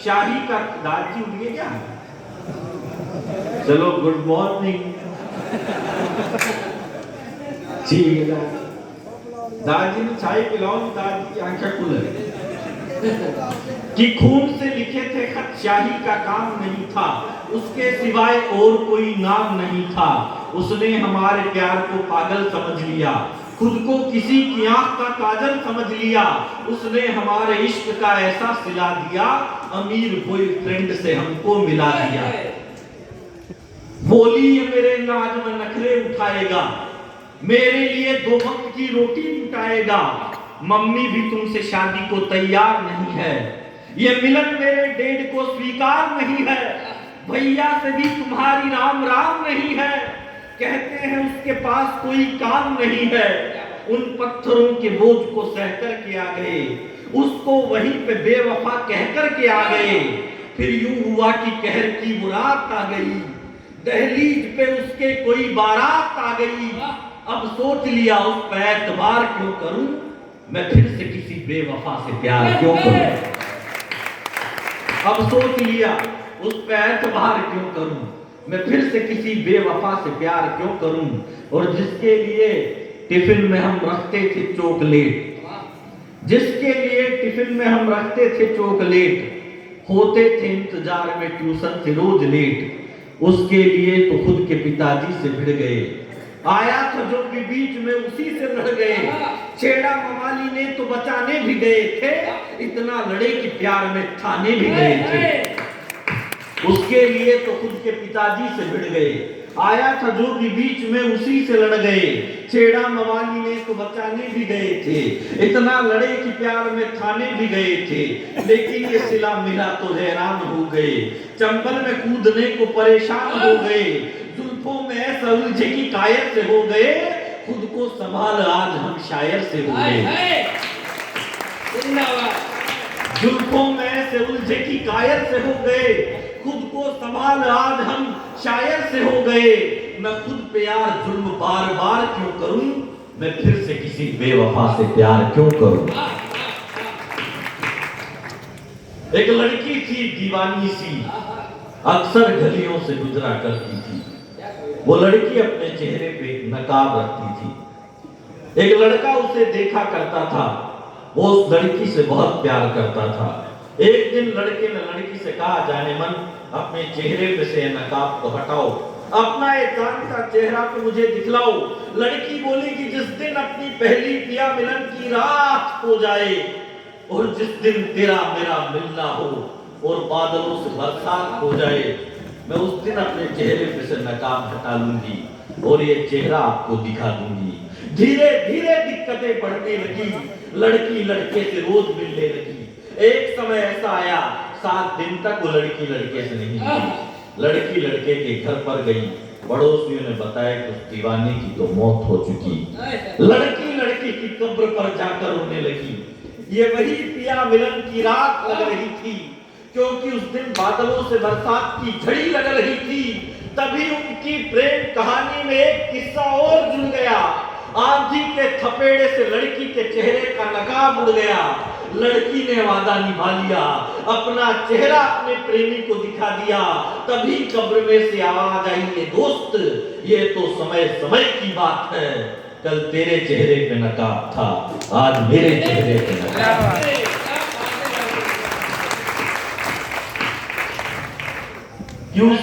शाही का दादी उठ गया क्या? चलो गुड मॉर्निंग। ठीक है दादी ने चाय पिलाओ, दादी की आंखें खुल कि खून से लिखे थे खत शाही का काम नहीं था, उसके सिवाय और कोई नाम नहीं था। उसने हमारे प्यार को पागल समझ लिया, खुद को किसी की आंख का काजल समझ लिया। उसने हमारे इश्क का ऐसा सिला दिया, अमीर बॉयफ्रेंड से हमको मिला दिया। बोली ये मेरे नाज में नखरे उठाएगा, मेरे लिए 2 वक्त की रोटी उठाएगा। मम्मी भी तुमसे शादी को तैयार नहीं है, ये मिलन मेरे डैड को स्वीकार नहीं है। भैया से भी तुम्हारी राम राम नहीं है, कहते हैं उसके पास कोई काम नहीं है। उन पत्थरों के बोझ को सहकर के आ गए, उसको वहीं पे बेवफा कहकर के आ गए। फिर यूं हुआ कि कहर की मुराद आ गई, दहलीज पे उसके कोई बारात आ गई। अब सोच लिया उस पर एतबार क्यों करूं, मैं फिर से किसी बेवफा से प्यार क्यों करूं। अब सोच लिया उस पर एतबार क्यों करूं, मैं फिर से किसी बेवफा से प्यार क्यों करूं। और जिसके लिए टिफिन में हम रखते थे चॉकलेट, जिसके लिए टिफिन में हम रखते थे चॉकलेट, होते थे इंतजार में ट्यूशन से रोज लेट। उसके लिए तो खुद के पिताजी से भिड़ गए, आया था जो भी बीच में उसी से लड़ गए। छेड़ा मवाली ने तो बचाने भी गए थे, इतना लड़े कि प्यार में थाने भी गए थे। उसके लिए तो खुद के पिताजी से भिड़ गए, आया था जो भी बीच में उसी से लड़ गए। छेड़ा मवाली ने तो बचाने भी गए थे, इतना लड़े कि प्यार में थाने भी गए थे। लेकिन ये सिला मिला तो हैरान हो गए, चंबल में कूदने को परेशान हो गए। जुल्फों में ऐसा उलझे कि कायर से हो गए, खुद को संभाल आज हम शायर से हो गए। जुल्फों में ऐसे उलझे कि कायर से हो गए, खुद को संभाल आज हम शायर से हो गए। मैं खुद पे यार जुल्म बार बार क्यों करूं, मैं फिर से किसी बेवफा से प्यार क्यों करूं। एक लड़की थी दीवानी सी, अक्सर गलियों से गुजरा करती थी। वो लड़की अपने चेहरे पे नकाब रखती थी। एक लड़का उसे देखा करता था, वो उस लड़की से बहुत प्यार करता था। एक दिन लड़के ने लड़की से कहा, जाने मन अपने चेहरे पे से नकाब को हटाओ, अपना एक चांद का चेहरा तो मुझे दिखलाओ। लड़की बोली कि जिस दिन अपनी पहली पिया मिलन की रात हो जाए, और जिस दिन तेरा मेरा मिलना हो और बादलों से बरसात हो जाए, मैं उस दिन अपने चेहरे पे से नकाब हटा लूंगी और ये चेहरा आपको दिखा दूंगी। धीरे धीरे दिक्कतें बढ़ने लगी, लड़की लड़के से रोज मिलने लगी। एक समय ऐसा आया, 7 दिन तक वो लड़की लड़के से नहीं मिली। लड़की लड़के के घर पर गई, पड़ोसियों ने बताया कि उस दीवाने की तो मौत हो चुकी। लड़की लड़के की कब्र पर जाकर रोने लगी। ये वही पिया मिलन की रात लग रही थी, क्योंकि उस दिन बादलों से बरसात की झड़ी लग रही थी। तभी उनकी प्रेम कहानी में एक किस्सा और जुड़ गया। आंधी के थपेड़े से लड़की के चेहरे का नकाब उड़ गया। लड़की ने वादा निभा लिया, अपना चेहरा अपने प्रेमी को दिखा दिया। तभी कब्र में से आवाज आई, ये दोस्त ये तो समय समय की बात है, कल तेरे चेहरे पे नकाब था, आज मेरे चेहरे पे नकाब। क्यों?